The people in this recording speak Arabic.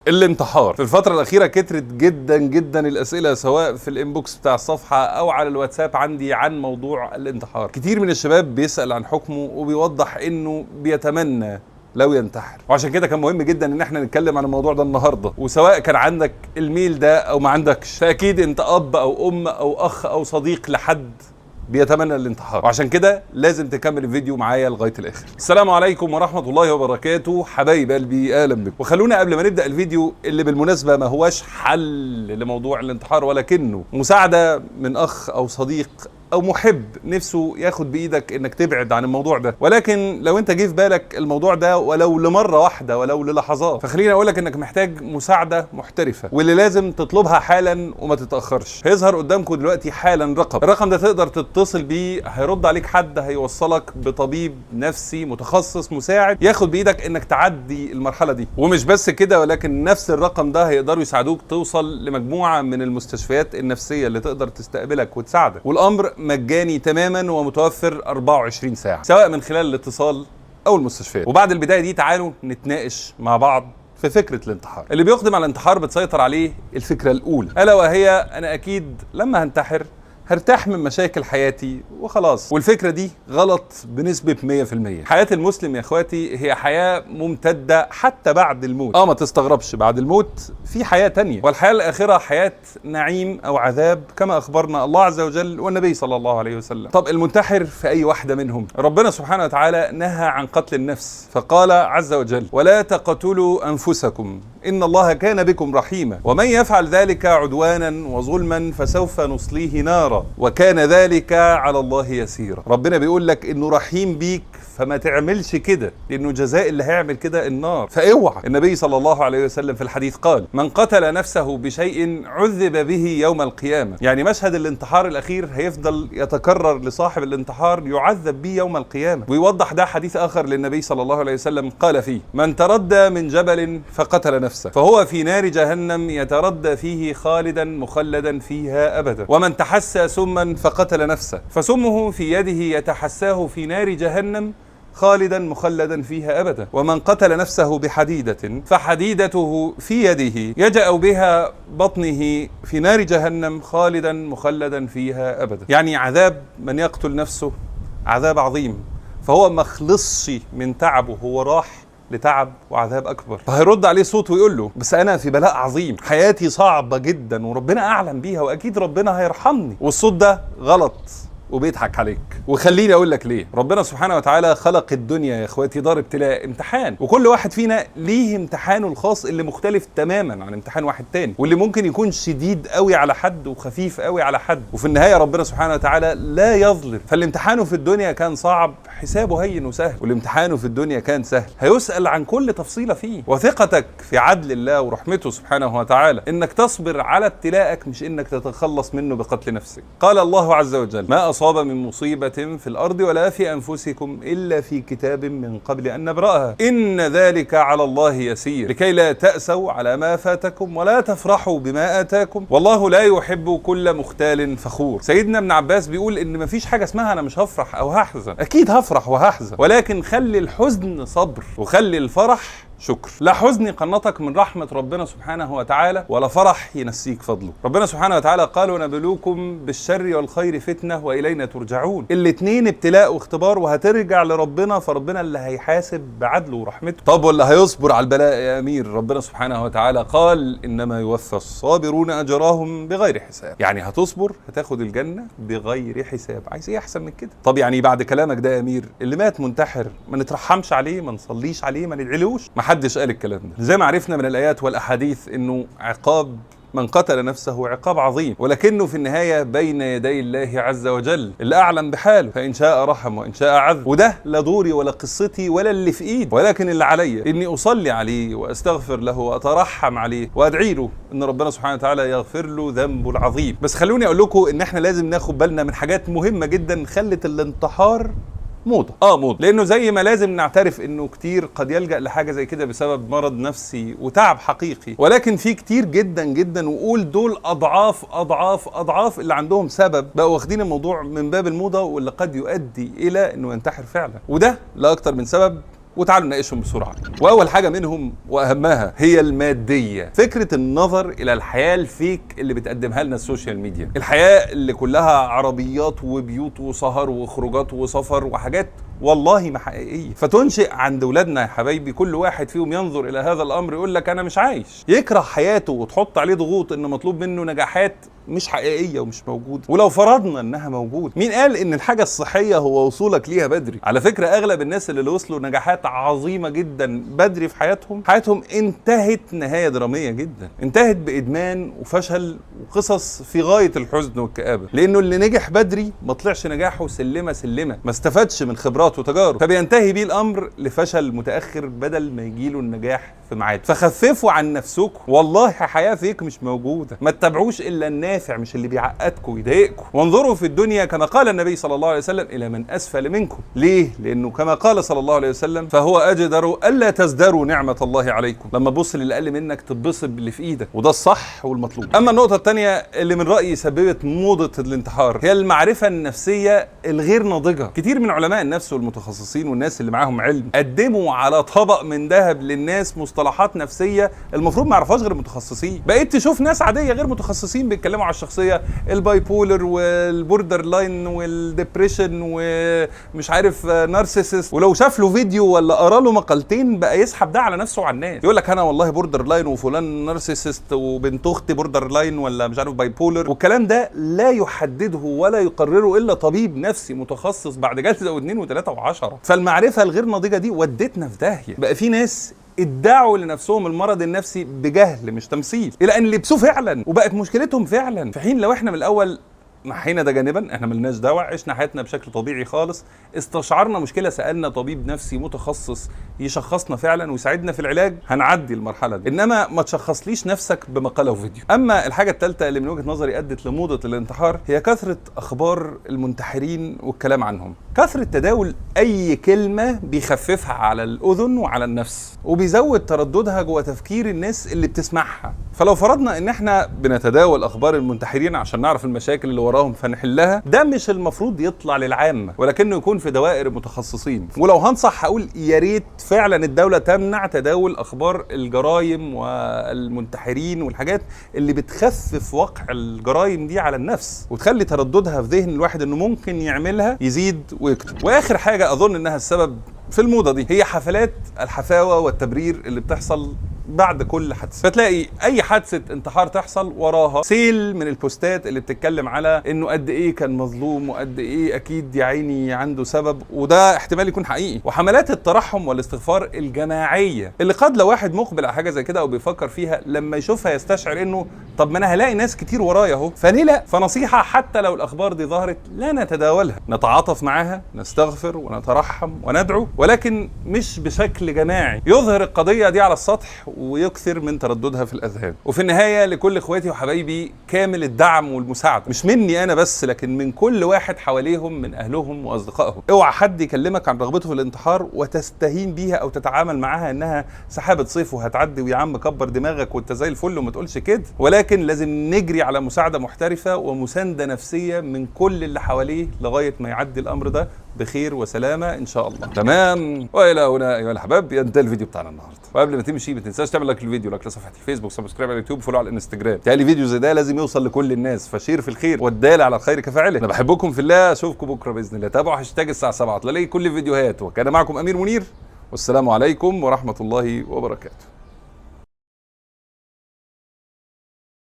الانتحار في الفترة الأخيرة كترت جدا الأسئلة سواء في الانبوكس بتاع الصفحة أو على الواتساب عندي عن موضوع الانتحار. كتير من الشباب بيسأل عن حكمه وبيوضح إنه بيتمنى لو ينتحر، وعشان كده كان مهم جدا ان احنا نتكلم عن الموضوع ده النهارده. وسواء كان عندك الميل ده او ما عندكش، فاكيد انت اب او ام او اخ او صديق لحد بيتمنى الانتحار، وعشان كده لازم تكمل الفيديو معايا لغايه الاخر. السلام عليكم ورحمه الله وبركاته، حبايب قلبي، اهلا بكم. وخلونا قبل ما نبدا الفيديو، اللي بالمناسبه ما هواش حل لموضوع الانتحار ولكنه مساعده من اخ او صديق او محب نفسه ياخد بايدك انك تبعد عن الموضوع ده. ولكن لو انت جه في بالك الموضوع ده ولو لمره واحده ولو للحظات، فخليني اقول لك انك محتاج مساعده محترفه، واللي لازم تطلبها حالا وما تتاخرش. هيظهر قدامكم دلوقتي حالا الرقم ده تقدر تتصل بيه، هيرد عليك حد هيوصلك بطبيب نفسي متخصص مساعد ياخد بايدك انك تعدي المرحله دي. ومش بس كده، ولكن نفس الرقم ده هيقدروا يساعدوك توصل لمجموعه من المستشفيات النفسيه اللي تقدر تستقبلك وتساعدك، والامر مجاني تماما ومتوفر 24 ساعة سواء من خلال الاتصال او المستشفيات. وبعد البداية دي تعالوا نتناقش مع بعض في فكرة الانتحار. اللي بيقدم على الانتحار بتسيطر عليه الفكرة الأولى، ألا وهي أنا أكيد لما هنتحر هرتاح من مشاكل حياتي وخلاص. والفكرة دي غلط بنسبة 100%. حياة المسلم يا اخواتي هي حياة ممتدة حتى بعد الموت. ما تستغربش، بعد الموت في حياة تانية، والحياة الآخرة حياة نعيم أو عذاب كما أخبرنا الله عز وجل والنبي صلى الله عليه وسلم. طب المنتحر في أي واحدة منهم؟ ربنا سبحانه وتعالى نهى عن قتل النفس، فقال عز وجل: ولا تقتلوا أنفسكم إن الله كان بكم رحيما ومن يفعل ذلك عدوانا وظلما فسوف نصليه نارا وكان ذلك على الله يسيرا. ربنا بيقول لك انه رحيم بيك، فما تعملش كده، لانه جزاء اللي هيعمل كده النار، فاوعى. النبي صلى الله عليه وسلم في الحديث قال: من قتل نفسه بشيء عذب به يوم القيامة. يعني مشهد الانتحار الاخير هيفضل يتكرر لصاحب الانتحار، يعذب به يوم القيامة. ويوضح ده حديث اخر للنبي صلى الله عليه وسلم قال فيه: من تردى من جبل فقتل نفسه فهو في نار جهنم يتردى فيه خالدا مخلدا فيها ابدا، ومن تحسى سما فقتل نفسه فسمه في يده يتحساه في نار جهنم خالدا مخلدا فيها أبدا، ومن قتل نفسه بحديدة فحديدته في يده يجأ بها بطنه في نار جهنم خالدا مخلدا فيها أبدا. يعني عذاب من يقتل نفسه عذاب عظيم، فهو ما خلصش من تعبه، هو راح لتعب وعذاب أكبر. فهيرد عليه صوت ويقول له: بس أنا في بلاء عظيم، حياتي صعبة جدا وربنا أعلم بيها وأكيد ربنا هيرحمني. والصوت ده غلط وبيضحك عليك. وخليني اقول لك ليه. ربنا سبحانه وتعالى خلق الدنيا يا اخواتي دار ابتلاء، امتحان، وكل واحد فينا ليه امتحانه الخاص اللي مختلف تماما عن امتحان واحد تاني، واللي ممكن يكون شديد قوي على حد وخفيف قوي على حد. وفي النهايه ربنا سبحانه وتعالى لا يظلم، فالامتحان في الدنيا كان صعب حسابه هين وسهل، والامتحان في الدنيا كان سهل، هيسأل عن كل تفصيله فيه. وثقتك في عدل الله ورحمته سبحانه وتعالى انك تصبر على ابتلاءك، مش انك تتخلص منه بقتل نفسك. قال الله عز وجل: ما أصاب من مصيبة في الأرض ولا في أنفسكم إلا في كتاب من قبل أن نبرأها إن ذلك على الله يسير لكي لا تأسوا على ما فاتكم ولا تفرحوا بما آتاكم والله لا يحب كل مختال فخور. سيدنا ابن عباس بيقول إن مفيش حاجة اسمها أنا مش هفرح أو هحزن، أكيد هفرح وهحزن، ولكن خلي الحزن صبر وخلي الفرح شكر. لا حزن يقنطك من رحمة ربنا سبحانه وتعالى، ولا فرح ينسيك فضله. ربنا سبحانه وتعالى قال: ونبلوكم بالشر والخير فتنة وإلينا ترجعون. الاتنين ابتلاء واختبار، وهترجع لربنا، فربنا اللي هيحاسب بعدله ورحمته. طب واللي هيصبر على البلاء يا أمير؟ ربنا سبحانه وتعالى قال: إنما يوفى الصابرون أجرهم بغير حساب. يعني هتصبر هتاخد الجنة بغير حساب. عايز ايه أحسن من كده؟ طب يعني بعد كلامك ده يا أمير، اللي مات منتحر ما نترحمش عليه، ما نصليش عليه، ما ندعيلوش؟ محدش قال الكلام ده. زي ما عرفنا من الآيات والأحاديث إنه عقاب من قتل نفسه عقاب عظيم، ولكنه في النهاية بين يدي الله عز وجل اللي أعلم بحاله، فإن شاء رحم وإن شاء عذب. وده لا دوري ولا قصتي ولا اللي في إيدي، ولكن اللي عليا إني أصلي عليه وأستغفر له وأترحم عليه وأدعي له إن ربنا سبحانه وتعالى يغفر له ذنبه العظيم. بس خلوني أقول لكم إن إحنا لازم ناخد بالنا من حاجات مهمة جدا خلت الانتحار موضة. موضة، لانه زي ما لازم نعترف انه كتير قد يلجأ لحاجة زي كده بسبب مرض نفسي وتعب حقيقي، ولكن في كتير جدا وقول دول اضعاف اللي عندهم سبب بقوا واخدين الموضوع من باب الموضة، واللي قد يؤدي الى انه ينتحر فعلا. وده لا اكتر من سبب وتعالوا نناقشهم بسرعه. واول حاجه منهم واهمها هي الماديه، فكره النظر الى الحياه الفيك اللي بتقدمها لنا السوشيال ميديا، الحياه اللي كلها عربيات وبيوت وسهر وخروجات وسفر وحاجات والله ما حقيقيه. فتنشئ عند ولادنا يا حبايبي كل واحد فيهم ينظر الى هذا الامر يقول لك انا مش عايش، يكره حياته وتحط عليه ضغوط ان مطلوب منه نجاحات مش حقيقيه ومش موجوده. ولو فرضنا انها موجوده، مين قال ان الحاجه الصحيه هو وصولك ليها بدري؟ على فكره اغلب الناس اللي وصلوا نجاحات عظيمه جدا بدري في حياتهم انتهت نهايه دراميه جدا، انتهت بادمان وفشل وقصص في غايه الحزن والكآبه، لانه اللي نجح بدري ما طلعش نجاحه سلمه سلمه، ما استفادش من خبرات وتجارب، فبينتهي بيه الامر لفشل متاخر بدل ما يجيله النجاح في ميعاده. فخففوا عن نفسكم، والله حياه فيك مش موجوده، ما تتابعوش الا النافع مش اللي بيعقدكم ويضايقكم. وانظروا في الدنيا كما قال النبي صلى الله عليه وسلم الى من اسفل منكم. ليه؟ لانه كما قال صلى الله عليه وسلم فهو اجدر الا تزدروا نعمه الله عليكم. لما تبص للي اقل منك تتبسط باللي في ايدك، وده الصح والمطلوب. اما النقطه الثانيه اللي من رايي سببت موضه الانتحار هي المعرفه النفسيه الغير ناضجه. كتير من علماء النفس والمتخصصين والناس اللي معاهم علم قدموا على طبق من ذهب للناس مصطلحات نفسيه المفروض ما يعرفهاش غير المتخصصين. بقيت تشوف ناس عاديه غير متخصصين بيتكلموا على الشخصيه، الباي بولر والبوردر لاين والديبريشن ومش عارف نارسيسست، ولو شاف له فيديو ولا قرا له مقالتين بقى يسحب ده على نفسه وعلى الناس، يقول لك انا والله بوردر لاين وفلان نارسيسست وبنت اختي بوردر لاين ولا مش عارف باي بولر. والكلام ده لا يحدده ولا يقرره الا طبيب نفسي متخصص بعد جلسه واثنين وثلاثه وعشرة. فالمعرفه الغير ناضجه دي ودتنا في داهيه. بقى في ناس ادعوا لنفسهم المرض النفسي بجهل مش تمثيل، الى ان لبسوه فعلا وبقت مشكلتهم فعلا، في حين لو احنا من الاول نحينا ده جانبا، احنا ملناش دعوه، عشنا حياتنا بشكل طبيعي خالص، استشعرنا مشكله سالنا طبيب نفسي متخصص يشخصنا فعلا ويساعدنا في العلاج، هنعدي المرحله دي. انما ما تشخصليش نفسك بمقاله وفيديو. اما الحاجه الثالثه اللي من وجهه نظري ادت لموضه الانتحار هي كثره اخبار المنتحرين والكلام عنهم، كثره تداول اي كلمه بيخففها على الاذن وعلى النفس وبيزود ترددها جوه تفكير الناس اللي بتسمعها. فلو فرضنا ان احنا بنتداول اخبار المنتحرين عشان نعرف المشاكل اللي وراهم فنحلها، ده مش المفروض يطلع للعامه ولكنه يكون في دوائر متخصصين. ولو هنصح هقول يا ريت فعلا الدوله تمنع تداول اخبار الجرائم والمنتحرين والحاجات اللي بتخفف وقع الجرائم دي على النفس وتخلي ترددها في ذهن الواحد انه ممكن يعملها يزيد ويكتر. واخر حاجه اظن انها السبب في الموضه دي هي حفلات الحفاوه والتبرير اللي بتحصل بعد كل حادثه. فتلاقي اي حادثه انتحار تحصل وراها سيل من البوستات اللي بتتكلم على انه قد ايه كان مظلوم وقد ايه اكيد يا عيني عنده سبب، وده احتمال يكون حقيقي. وحملات الترحم والاستغفار الجماعيه اللي قد لو واحد مقبل على حاجه زي كده او بيفكر فيها لما يشوفها يستشعر انه طب ما انا هلاقي ناس كتير ورايا اهو، فليه لا؟ فنصيحه حتى لو الاخبار دي ظهرت لا نتداولها، نتعاطف معاها، نستغفر ونترحم وندعو، ولكن مش بشكل جماعي يظهر القضيه دي على السطح ويكثر من ترددها في الاذهان. وفي النهايه لكل اخواتي وحبايبي كامل الدعم والمساعده، مش مني انا بس لكن من كل واحد حواليهم من اهلهم واصدقائهم. اوعى حد يكلمك عن رغبته في الانتحار وتستهين بيها او تتعامل معاها انها سحابه صيف وهتعدي ويا عم كبر دماغك وانت زي الفل وما تقولش كده، ولكن لازم نجري على مساعده محترفه ومسانده نفسيه من كل اللي حواليه لغايه ما يعدي الامر ده بخير وسلامه ان شاء الله. تمام، والى هنا ايها الاحباب ينتهي الفيديو بتاعنا النهارده. وقبل ما تمشي ما تنساش تعمل لايك للفيديو، لايك لصفحه الفيسبوك، سبسكرايب على اليوتيوب، فولو على الانستجرام. تالي فيديو زي ده لازم يوصل لكل الناس، فشير في الخير والدال على الخير كفاعله. انا بحبكم في الله، اشوفكم بكره باذن الله. تابعوا هاشتاج الساعه 7 تلاقي كل الفيديوهات. وكان معكم امير منير، والسلام عليكم ورحمه الله وبركاته.